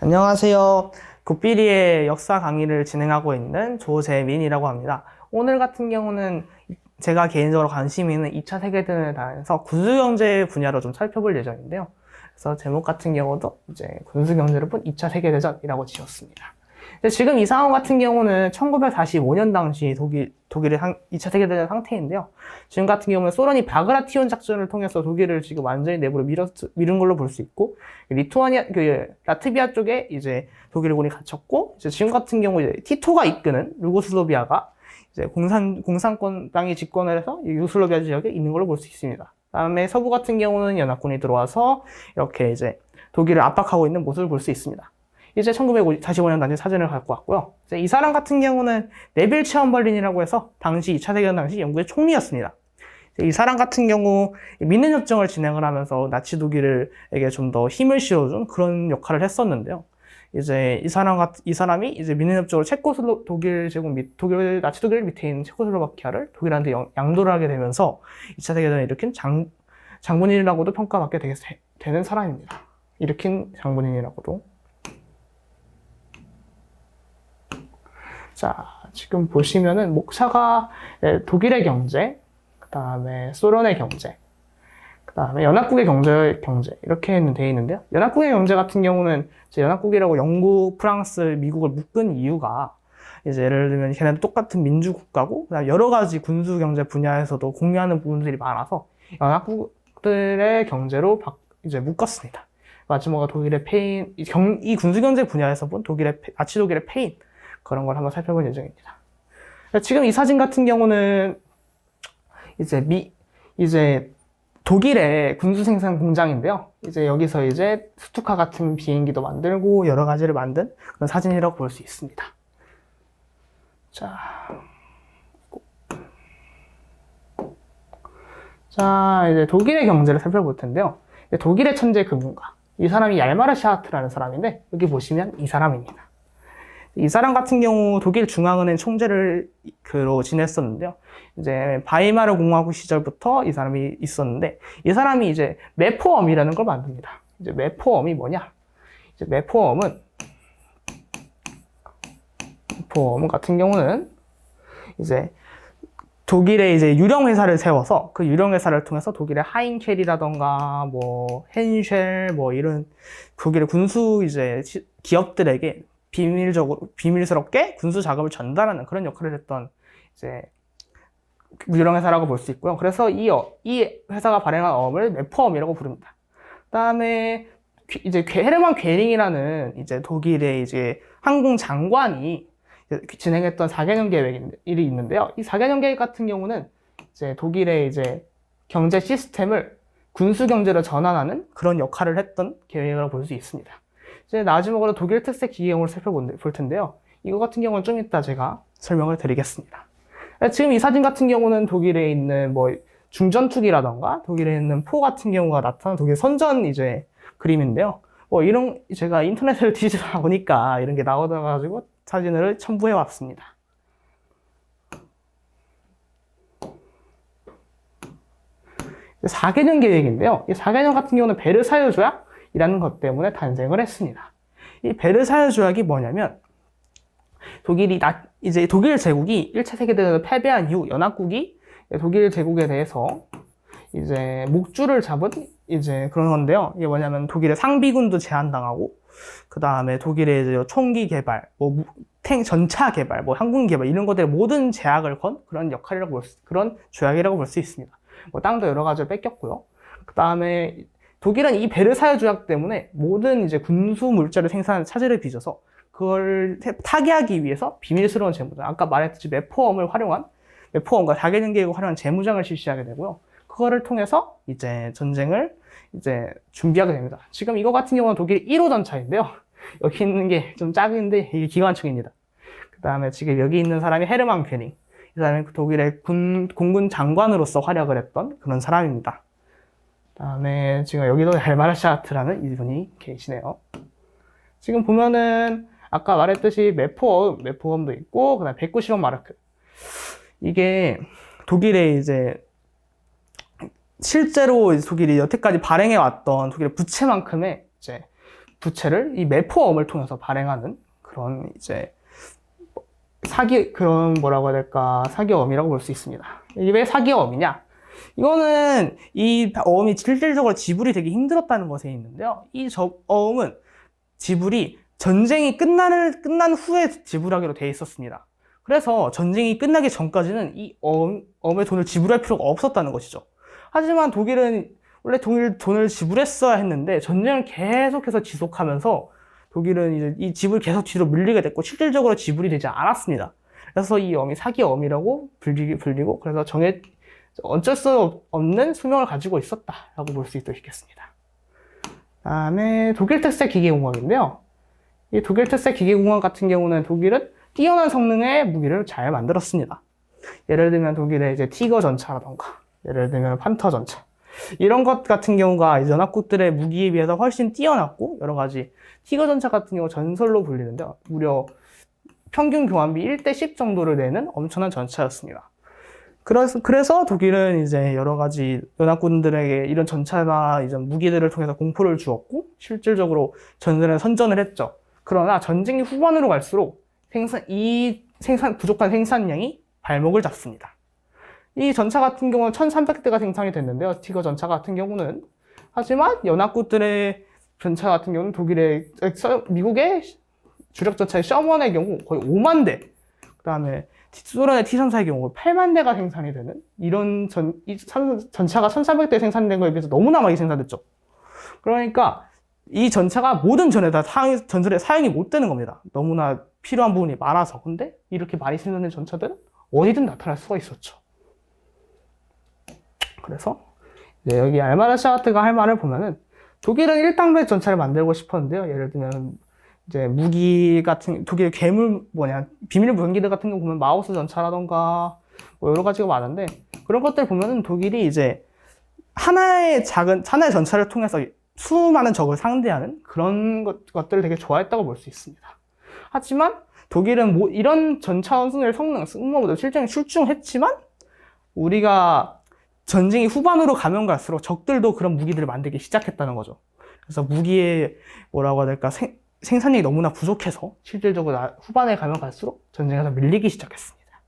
안녕하세요. 굿비리의 역사 강의를 진행하고 있는 조재민이라고 합니다. 오늘 같은 경우는 제가 개인적으로 관심이 있는 2차 세계대전에서 군수경제 분야로 좀 살펴볼 예정인데요. 그래서 제목 같은 경우도 이제 군수경제를 본 2차 세계대전이라고 지었습니다. 지금 이 상황 같은 경우는 1945년 당시 독일의 2차 세계대전 상태인데요. 지금 같은 경우는 소련이 바그라티온 작전을 통해서 독일을 지금 완전히 내부로 밀은 걸로 볼 수 있고, 라트비아 쪽에 이제 독일군이 갇혔고, 이제 지금 같은 경우 이제 티토가 이끄는 유고슬라비아가 이제 공산당이 집권을 해서 유고슬라비아 지역에 있는 걸로 볼 수 있습니다. 다음에 서부 같은 경우는 연합군이 들어와서 이렇게 이제 독일을 압박하고 있는 모습을 볼 수 있습니다. 이제 1945년 당시 사진을 갖고 왔고요. 이제 이 사람 같은 경우는 네빌 체엄벌린이라고 해서 당시 2차 대전 당시 영국의 총리였습니다. 이 사람 같은 경우 민능협정을 진행을 하면서 나치 독일에게 좀 더 힘을 실어준 그런 역할을 했었는데요. 이제 이 사람이 이제 민능협정으로 나치 독일 밑에 있는 체코슬로바키아를 독일한테 양도를 하게 되면서 2차 대전을 일으킨 장군인이라고도 평가받게 되는 사람입니다. 일으킨 장군인이라고도. 자, 지금 보시면은 목차가 독일의 경제, 그 다음에 소련의 경제, 그 다음에 연합국의 경제 이렇게 되어 있는데요. 연합국의 경제 같은 경우는 이제 연합국이라고 영국, 프랑스, 미국을 묶은 이유가 이제 예를 들면 걔네도 똑같은 민주국가고 그다음에 여러 가지 군수 경제 분야에서도 공유하는 부분들이 많아서 연합국들의 경제로 이제 묶었습니다. 마지막으로 독일의 패인, 이 군수 경제 분야에서 본 나치 독일의 패인 그런 걸 한번 살펴볼 예정입니다. 지금 이 사진 같은 경우는 이제 독일의 군수 생산 공장인데요. 이제 여기서 이제 스투카 같은 비행기도 만들고 여러 가지를 만든 그런 사진이라고 볼 수 있습니다. 자, 이제 독일의 경제를 살펴볼 텐데요. 독일의 천재 금융가. 이 사람이 얄마르샤트라는 사람인데 여기 보시면 이 사람입니다. 이 사람 같은 경우 독일 중앙은행 총재를 지냈었는데요. 이제 바이마르 공화국 시절부터 이 사람이 있었는데 이 사람이 이제 매포엄이라는 걸 만듭니다. 이제 매포엄이 뭐냐? 이제 매포엄 같은 경우는 이제 독일의 이제 유령 회사를 세워서 그 유령 회사를 통해서 독일의 하인켈이라던가 뭐 헨쉘 뭐 이런 독일의 군수 이제 기업들에게 비밀스럽게 군수 자금을 전달하는 그런 역할을 했던 이제 유령 회사라고 볼 수 있고요. 그래서 이 회사가 발행한 어음을 매포엄이라고 부릅니다. 그다음에 이제 헤르만 괴링이라는 이제 독일의 이제 항공 장관이 진행했던 4개년 계획이 있는데요. 이 4개년 계획 같은 경우는 이제 독일의 이제 경제 시스템을 군수 경제로 전환하는 그런 역할을 했던 계획이라고 볼 수 있습니다. 이제 마지막으로 독일 특색 기계공을 살펴볼 텐데요. 이거 같은 경우는 좀 이따 제가 설명을 드리겠습니다. 지금 이 사진 같은 경우는 독일에 있는 뭐 중전투기라던가 독일에 있는 포 같은 경우가 나타난 독일 선전 이제 그림인데요. 뭐 이런 제가 인터넷을 뒤지다 보니까 이런 게 나오다가지고 사진을 첨부해 왔습니다. 이제 4개년 계획인데요. 이 4개년 같은 경우는 베르사유 조약이라는 것 때문에 탄생을 했습니다. 이 베르사유 조약이 뭐냐면 이제 독일 제국이 1차 세계대전을 패배한 이후 연합국이 독일 제국에 대해서 이제 목줄을 잡은 이제 그런 건데요. 이게 뭐냐면 독일의 상비군도 제한당하고 그 다음에 독일의 이제 총기 개발, 뭐 전차 개발, 뭐 항공 개발 이런 것들의 모든 제약을 건 그런 그런 조약이라고 볼 수 있습니다. 뭐 땅도 여러 가지를 뺏겼고요. 그 다음에 독일은 이 베르사유 조약 때문에 모든 이제 군수 물자를 생산하는 차질을 빚어서 그걸 타개하기 위해서 비밀스러운 재무장, 아까 말했듯이 매포엄과 4개년 계획을 활용한 재무장을 실시하게 되고요. 그거를 통해서 이제 전쟁을 이제 준비하게 됩니다. 지금 이거 같은 경우는 독일 1호 전차인데요. 여기 있는 게 좀 작은데 이게 기관총입니다. 그 다음에 지금 여기 있는 사람이 헤르만 괴링. 이 사람은 독일의 공군 장관으로서 활약을 했던 그런 사람입니다. 그 다음에 지금 여기도 얄마르샤트라는 이분이 계시네요. 지금 보면은 아까 말했듯이 매포엄도 있고 그다음에 190원 마르크. 이게 독일의 이제 실제로 독일이 여태까지 발행해 왔던 독일의 부채만큼의 이제 부채를 이 매포어음을 통해서 발행하는 그런 이제 뭐라고 해야 될까, 사기어음이라고 볼 수 있습니다. 이게 왜 사기어음이냐? 이거는 이 어음이 실질적으로 지불이 되게 힘들었다는 것에 있는데요. 이 어음은 지불이 전쟁이 끝난 후에 지불하기로 되어 있었습니다. 그래서 전쟁이 끝나기 전까지는 이 어음의 돈을 지불할 필요가 없었다는 것이죠. 하지만 독일은 원래 돈을 지불했어야 했는데 전쟁을 계속해서 지속하면서 독일은 이제 이 지불 계속 뒤로 밀리게 됐고 실질적으로 지불이 되지 않았습니다. 그래서 이 어음이 사기어음이라고 불리고 그래서 어쩔 수 없는 수명을 가지고 있었다라고 볼 수 있겠습니다. 다음에 독일 특색 기계공학인데요. 이 독일 특색 기계공학 같은 경우는 독일은 뛰어난 성능의 무기를 잘 만들었습니다. 예를 들면 독일의 이제 티거 전차라던가, 예를 들면 판터 전차. 이런 것 같은 경우가 연합국들의 무기에 비해서 훨씬 뛰어났고, 여러 가지 티거 전차 같은 경우 전설로 불리는데요. 무려 평균 교환비 1대10 정도를 내는 엄청난 전차였습니다. 그래서 독일은 이제 여러 가지 연합군들에게 이런 전차나 이런 무기들을 통해서 공포를 주었고, 실질적으로 전선에 선전을 했죠. 그러나 전쟁이 후반으로 갈수록 부족한 생산량이 발목을 잡습니다. 이 전차 같은 경우는 1300대가 생산이 됐는데요. 티거 전차 같은 경우는. 하지만 연합국들의 전차 같은 경우는 미국의 주력 전차의 셔먼의 경우 거의 5만 대, 그 다음에 소련의 T-34의 경우 8만 대가 생산이 되는 이런 전차가 1300대 생산된 거에 비해서 너무나 많이 생산됐죠. 그러니까 이 전차가 모든 전설에 사용이 못 되는 겁니다. 너무나 필요한 부분이 많아서. 근데 이렇게 많이 생산된 전차들은 어디든 나타날 수가 있었죠. 그래서 이제 여기 알마르 샤르트가 할 말을 보면은 독일은 1단계 전차를 만들고 싶었는데요. 예를 들면 이제 독일 비밀 무기들 같은 거 보면 마우스 전차라던가 뭐 여러 가지가 많은데, 그런 것들 보면은 독일이 이제 하나의 전차를 통해서 수많은 적을 상대하는 그런 것들을 되게 좋아했다고 볼 수 있습니다. 하지만 독일은 이런 전차 성능, 승무원보다 실전에 출중했지만 우리가 전쟁이 후반으로 가면 갈수록 적들도 그런 무기들을 만들기 시작했다는 거죠. 그래서 무기의 뭐라고 해야 될까, 생산량이 너무나 부족해서 실질적으로 후반에 가면 갈수록 전쟁에서 밀리기 시작했습니다.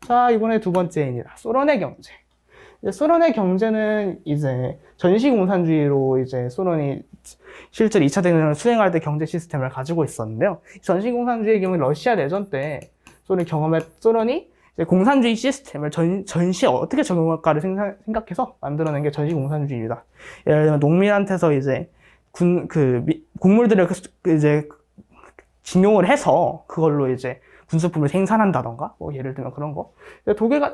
자, 이번에 두 번째입니다. 소련의 경제. 소련의 경제는 이제 전시공산주의로 이제 소련이 실제로 2차 대전을 수행할 때 경제 시스템을 가지고 있었는데요. 전시공산주의의 경우 러시아 내전 때 소련이 이제 공산주의 시스템을 전시에 어떻게 적용할까를 생각해서 만들어낸 게 전시공산주의입니다. 예를 들면 농민한테서 이제 곡물들을 이제 징용을 해서 그걸로 이제 군수품을 생산한다던가, 뭐 예를 들면 그런 거.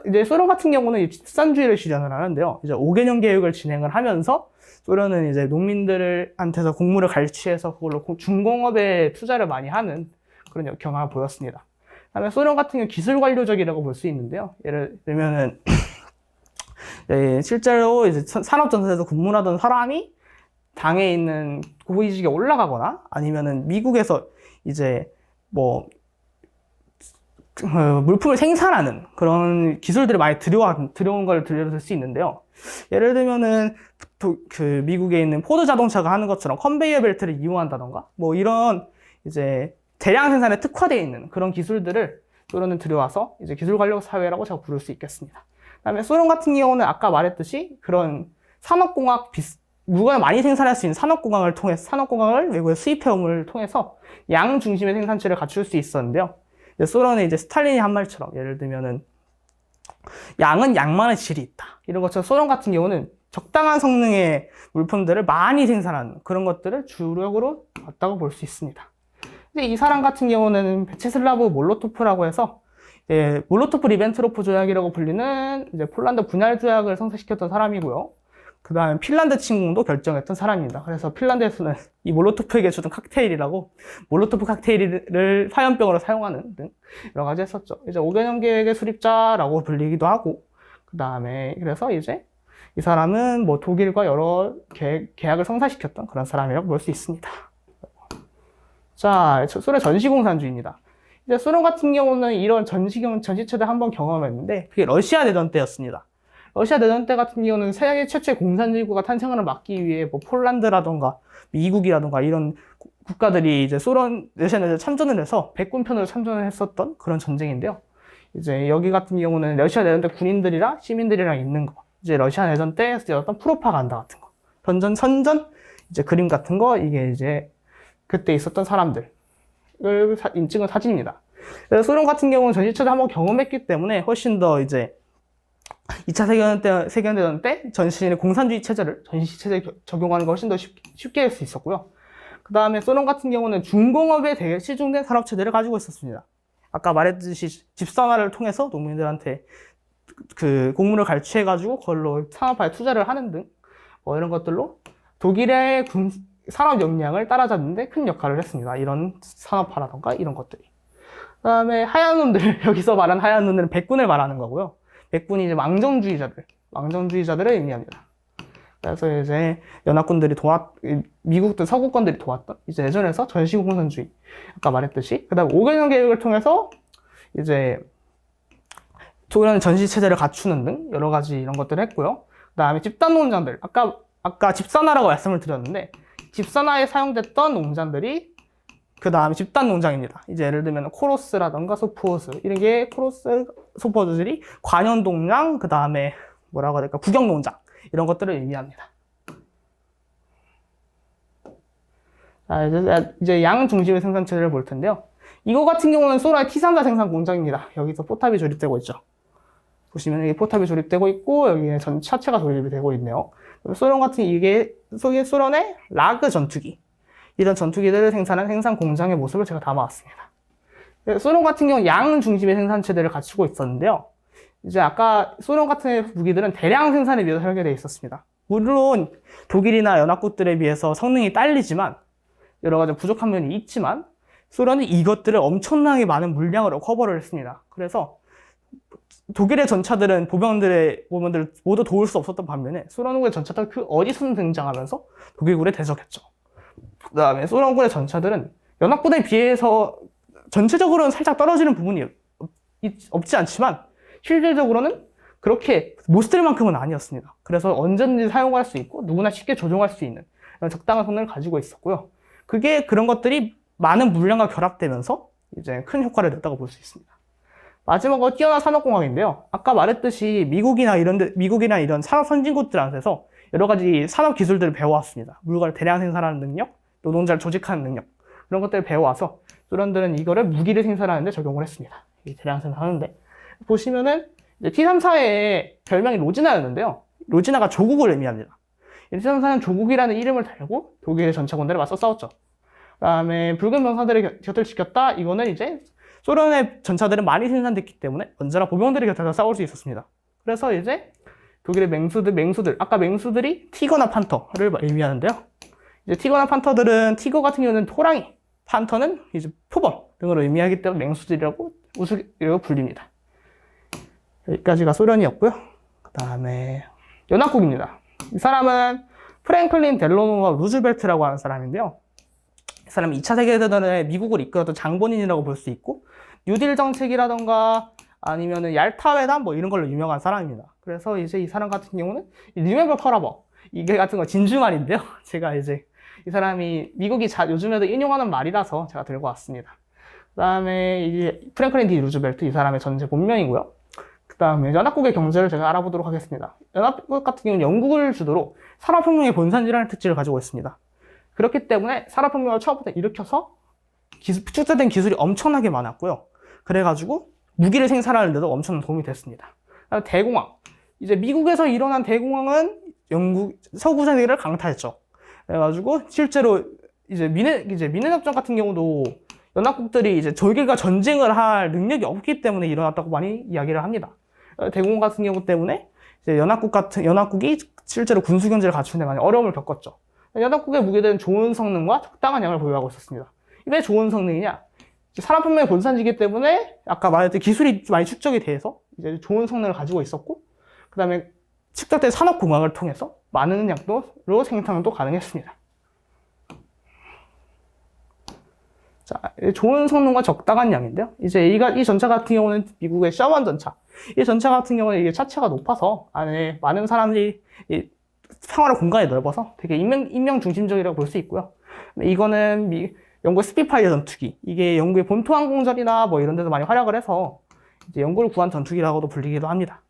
이제 소련 같은 경우는 집산주의를 실현을 하는데요. 이제 5개년 계획을 진행을 하면서 소련은 이제 농민들한테서 곡물을 갈취해서 그걸로 중공업에 투자를 많이 하는 그런 경향을 보였습니다. 그다음에 소련 같은 경우 기술 관료적이라고 볼 수 있는데요. 예를 들면은 실제로 이제 산업전선에서 근무하던 사람이 당에 있는 고위직에 올라가거나 아니면은 미국에서 이제 물품을 생산하는 그런 기술들을 많이 들여온 걸 들려줄 수 있는데요. 예를 들면은 미국에 있는 포드 자동차가 하는 것처럼 컨베이어 벨트를 이용한다던가, 뭐 이런 이제 대량 생산에 특화되어 있는 그런 기술들을 소련은 들여와서 이제 기술 관력 사회라고 제가 부를 수 있겠습니다. 그다음에 소련 같은 경우는 아까 말했듯이 그런 산업공학 물건을 많이 생산할 수 있는 산업공학을 외국에 수입해옴을 통해서 양 중심의 생산체를 갖출 수 있었는데요. 소련은 이제 스탈린이 한 말처럼, 예를 들면은 양은 양만의 질이 있다, 이런 것처럼 소련 같은 경우는 적당한 성능의 물품들을 많이 생산하는 그런 것들을 주력으로 봤다고 볼 수 있습니다. 근데 이 사람 같은 경우는 베체슬라브 몰로토프라고 해서 몰로토프 리벤트로프 조약이라고 불리는 이제 폴란드 분할 조약을 성사시켰던 사람이고요. 그 다음에 핀란드 침공도 결정했던 사람입니다. 그래서 핀란드에서는 이 몰로토프에게 주던 칵테일이라고 몰로토프 칵테일을 화염병으로 사용하는 등 여러 가지 했었죠. 이제 5개년 계획의 수립자라고 불리기도 하고, 그 다음에 그래서 이제 이 사람은 뭐 독일과 여러 계약을 성사시켰던 그런 사람이라고 볼 수 있습니다. 자, 소련 전시공산주의입니다. 소련 같은 경우는 이런 전시체를 한번 경험했는데 그게 러시아 내전 때였습니다. 러시아 내전 때 같은 경우는 세계 최초의 공산주의국가 탄생을 막기 위해 뭐 폴란드라던가 미국이라던가 이런 국가들이 이제 러시아 내전에 참전을 해서 백군편으로 참전을 했었던 그런 전쟁인데요. 이제 여기 같은 경우는 러시아 내전 때 군인들이랑 시민들이랑 있는 거. 이제 러시아 내전 때 어떤 프로파간다 같은 거. 선전, 이제 그림 같은 거, 이게 이제 그때 있었던 사람들을 찍은 사진입니다. 그래서 소련 같은 경우는 전시체를 한번 경험했기 때문에 훨씬 더 이제 2차 세계대전 때 전시의 공산주의 체제를 전시 체제에 적용하는 거 훨씬 더 쉽게 할 수 있었고요. 그 다음에 소련 같은 경우는 중공업에 되게 치중된 산업 체제를 가지고 있었습니다. 아까 말했듯이 집산화를 통해서 농민들한테 그 곡물을 갈취해가지고 그걸로 산업화에 투자를 하는 등 뭐 이런 것들로 독일의 산업 역량을 따라잡는데 큰 역할을 했습니다. 이런 산업화라던가 이런 것들이. 그 다음에 하얀 눈들, 여기서 말하는 하얀 눈들은 백군을 말하는 거고요. 백군이 이제 망정주의자들을 의미합니다. 그래서 이제 연합군들이 미국들 서구권들이 도왔던 이제 예전에서 전시공산주의, 아까 말했듯이, 그 다음 5개년 계획을 통해서 이제 소련 전시 체제를 갖추는 등 여러 가지 이런 것들을 했고요. 그 다음에 집단 농장들, 아까 집산화라고 말씀을 드렸는데, 집산화에 사용됐던 농장들이 그 다음에 집단 농장입니다. 이제 예를 들면 코로스라던가 소포스, 이런 게 코로스, 소포즈들이 관현 농장, 그 다음에 뭐라고 해야 될까, 구경 농장, 이런 것들을 의미합니다. 자, 이제 양 중심의 생산 체제를 볼 텐데요. 이거 같은 경우는 소라의 T3사 생산 공장입니다. 여기서 포탑이 조립되고 있죠. 보시면 여기 포탑이 조립되고 있고, 여기에 차체가 조립이 되고 있네요. 소련 같은 이게 소련의 라그 전투기, 이런 전투기들을 생산한 생산 공장의 모습을 제가 담아왔습니다. 소련 같은 경우는 양 중심의 생산 체제를 갖추고 있었는데요. 이제 아까 소련 같은 무기들은 대량 생산에 비해서 설계되어 있었습니다. 물론 독일이나 연합국들에 비해서 성능이 딸리지만 여러 가지 부족한 면이 있지만 소련은 이것들을 엄청나게 많은 물량으로 커버를 했습니다. 그래서 독일의 전차들은 보병들을 모두 도울 수 없었던 반면에 소련군의 전차들은 그 어디서든 등장하면서 독일군에 대적했죠. 그 다음에 소련군의 전차들은 연합군에 비해서 전체적으로는 살짝 떨어지는 부분이 없지 않지만 실질적으로는 그렇게 못 쓸 만큼은 아니었습니다. 그래서 언제든지 사용할 수 있고 누구나 쉽게 조종할 수 있는 적당한 성능을 가지고 있었고요. 그런 것들이 많은 물량과 결합되면서 이제 큰 효과를 냈다고 볼 수 있습니다. 마지막으로 뛰어난 산업공학인데요. 아까 말했듯이 미국이나 이런 산업 선진국들한테서 여러 가지 산업 기술들을 배워왔습니다. 물건을 대량 생산하는 능력, 노동자를 조직하는 능력, 그런 것들을 배워와서 소련들은 이거를 무기를 생산하는데 적용을 했습니다. 이 대량 생산하는데 보시면은 T-34의 별명이 로지나였는데요. 로지나가 조국을 의미합니다. T-34는 조국이라는 이름을 달고 독일의 전차군들에 맞서 싸웠죠. 그 다음에 붉은 병사들의 곁을 지켰다. 이거는 이제 소련의 전차들은 많이 생산됐기 때문에 언제나 보병들의 곁에서 싸울 수 있었습니다. 그래서 이제 독일의 맹수들, 아까 맹수들이 티거나 판터를 의미하는데요. 이제 티거나 판터들은, 티거 같은 경우는 호랑이, 판터는 이제 표범 등으로 의미하기 때문에 맹수들이라고 우스갯소리로 불립니다. 여기까지가 소련이었고요. 그 다음에 연합국입니다. 이 사람은 프랭클린 델로노 루즈벨트라고 하는 사람인데요. 이 사람은 2차 세계대전에 미국을 이끌었던 장본인이라고 볼 수 있고, 뉴딜 정책이라던가 아니면은 얄타 회담 뭐 이런 걸로 유명한 사람입니다. 그래서 이제 이 사람 같은 경우는 리멤버 퍼러버, 이게 같은 거 진주말인데요. 제가 이제 이 사람이 미국이 요즘에도 인용하는 말이라서 제가 들고 왔습니다. 그 다음에 이게 프랭클린 디 루즈벨트, 이 사람의 전제 본명이고요. 그 다음에 연합국의 경제를 제가 알아보도록 하겠습니다. 연합국 같은 경우는 영국을 주도로 산업혁명의 본산지라는 특질을 가지고 있습니다. 그렇기 때문에 산업혁명을 처음부터 일으켜서 축적된 기술이 엄청나게 많았고요. 그래가지고 무기를 생산하는데도 엄청난 도움이 됐습니다. 대공황, 이제 미국에서 일어난 대공황은 서구 세계를 강타했죠. 그래가지고 실제로 이제 미네협정 같은 경우도 연합국들이 이제 저희가 전쟁을 할 능력이 없기 때문에 일어났다고 많이 이야기를 합니다. 대공황 같은 경우 때문에 이제 연합국이 실제로 군수 경제를 갖추는 데 많이 어려움을 겪었죠. 연합국의 무기들은 좋은 성능과 적당한 양을 보유하고 있었습니다. 왜 좋은 성능이냐? 산업혁명의 본산지기 때문에 아까 말했듯이 기술이 많이 축적이 돼서 이제 좋은 성능을 가지고 있었고, 그 다음에 축적된 산업공학을 통해서 많은 양도로 생산도 가능했습니다. 자, 좋은 성능과 적당한 양인데요. 이제 이 전차 같은 경우는 미국의 셔먼 전차, 이 전체 같은 경우는 이게 차체가 높아서 안에 많은 사람들이 생활의 공간이 넓어서 되게 인명 중심적이라고 볼 수 있고요. 이거는 영국의 스피파이어 전투기. 이게 영국의 본토 항공전이나 뭐 이런 데서 많이 활약을 해서 이제 영국을 구한 전투기라고도 불리기도 합니다.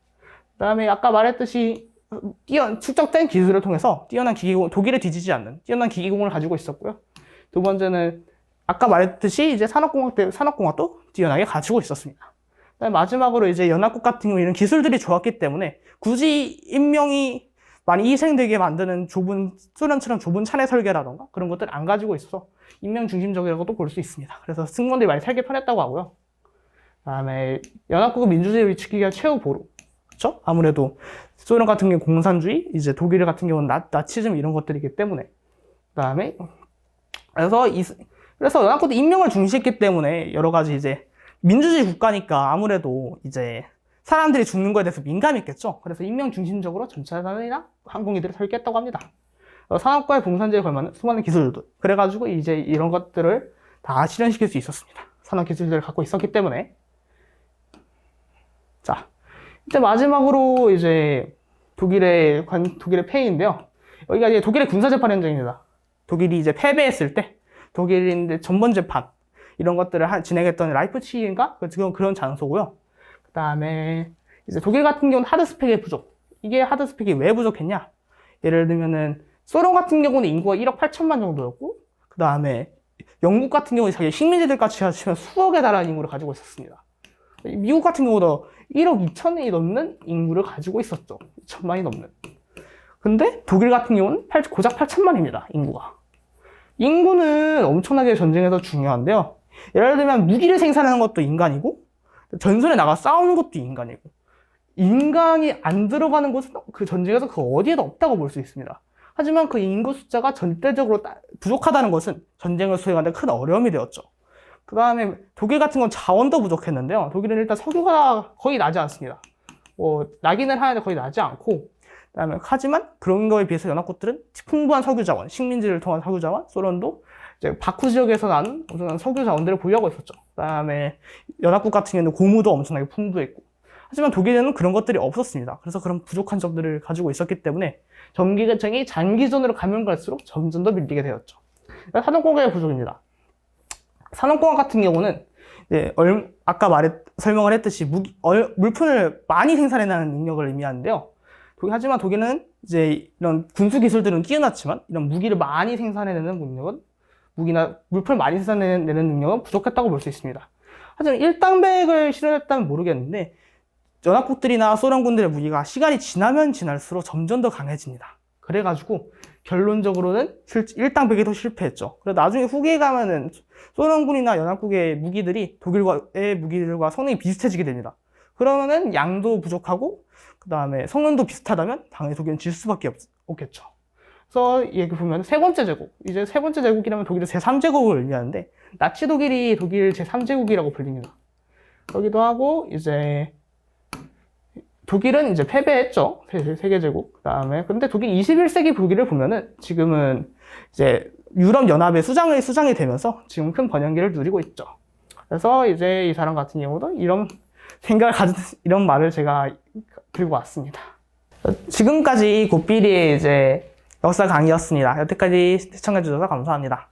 그다음에 아까 말했듯이 축적된 기술을 통해서 뛰어난 기기공, 독일에 뒤지지 않는 뛰어난 기기공을 가지고 있었고요. 두 번째는 아까 말했듯이 이제 산업공학도 뛰어나게 가지고 있었습니다. 그다음에 마지막으로 이제 연합국 같은 경우 이런 기술들이 좋았기 때문에 굳이 인명이 많이 희생되게 만드는 소련처럼 좁은 차내 설계라던가 그런 것들을 안 가지고 있어서 인명 중심적이라고도 볼 수 있습니다. 그래서 승무원들이 많이 살기 편했다고 하고요. 그다음에 연합국의 민주주의를 위축기가 최후 보루. 그렇죠? 아무래도 소련 같은 경우 공산주의, 이제 독일 같은 경우는 나치즘 이런 것들이기 때문에. 그다음에 그래서 연합국도 인명을 중시했기 때문에 여러 가지 이제 민주주의 국가니까 아무래도 이제 사람들이 죽는 거에 대해서 민감했겠죠. 그래서 인명 중심적으로 전차산이나 항공기들을 설계했다고 합니다. 산업과의 봉산제에 걸맞는 수많은 기술들. 그래가지고 이제 이런 것들을 다 실현시킬 수 있었습니다. 산업 기술들을 갖고 있었기 때문에. 자, 이제 마지막으로 이제 독일의 패인데요. 여기가 이제 독일의 군사재판 현장입니다. 독일이 이제 패배했을 때 독일인데 전범재판 이런 것들을 진행했던 라이프치히인가 그런 장소고요. 그 다음에 이제 독일 같은 경우는 하드스펙의 부족. 이게 하드스펙이 왜 부족했냐? 예를 들면은 소련 같은 경우는 인구가 1억 8천만 정도였고, 그 다음에 영국 같은 경우는 자기 식민지들 같이 합치면 수억에 달하는 인구를 가지고 있었습니다. 미국 같은 경우도 1억 2천이 넘는 인구를 가지고 있었죠. 2천만이 넘는. 근데 독일 같은 경우는 고작 8천만입니다. 인구는 엄청나게 전쟁에서 중요한데요. 예를 들면 무기를 생산하는 것도 인간이고 전선에 나가 싸우는 것도 인간이고 인간이 안 들어가는 곳은 그 전쟁에서 그 어디에도 없다고 볼 수 있습니다. 하지만 그 인구 숫자가 전대적으로 부족하다는 것은 전쟁을 수행하는 데 큰 어려움이 되었죠. 그 다음에 독일 같은 건 자원도 부족했는데요. 독일은 일단 석유가 거의 나지 않습니다. 나기는 하는데 거의 나지 않고, 하지만 그런 거에 비해서 연합국들은 풍부한 석유 자원, 식민지를 통한 석유 자원, 소련도 이제 바쿠 지역에서 나는 엄청난 석유 자원들을 보유하고 있었죠. 그 다음에 연합국 같은 경우는 고무도 엄청나게 풍부했고, 하지만 독일에는 그런 것들이 없었습니다. 그래서 그런 부족한 점들을 가지고 있었기 때문에 전기계층이 장기전으로 가면 갈수록 점점 더 밀리게 되었죠. 산업공학의 부족입니다. 산업공학 같은 경우는 이제 아까 설명을 했듯이 물품을 많이 생산해내는 능력을 의미하는데요. 하지만 독일은 이제 이런 군수 기술들은 뛰어났지만 이런 무기를 많이 생산해내는 능력은 물품을 많이 생산해내는 능력은 부족했다고 볼 수 있습니다. 하지만 일당백을 실현했다면 모르겠는데 연합국들이나 소련군들의 무기가 시간이 지나면 지날수록 점점 더 강해집니다. 그래가지고 결론적으로는 일당백이 더 실패했죠. 그래서 나중에 후기에 가면은 소련군이나 연합국의 무기들이 독일의 무기들과 성능이 비슷해지게 됩니다. 그러면은 양도 부족하고 그 다음에 성능도 비슷하다면 당연히 독일은 질 수밖에 없겠죠. 그래서 여기 보면 세 번째 제국, 이제 세 번째 제국이라면 독일의 제3제국을 의미하는데 나치 독일이 독일 제3제국이라고 불립니다. 그러기도 하고 이제 독일은 이제 패배했죠. 세계제국. 그 다음에, 근데 독일 21세기 독일을 보면은 지금은 이제 유럽연합의 수장이 되면서 지금 큰 번영기를 누리고 있죠. 그래서 이제 이 사람 같은 경우도 이런 생각을 가진, 이런 말을 제가 들고 왔습니다. 지금까지 고삐리의 이제 역사 강의였습니다. 여태까지 시청해주셔서 감사합니다.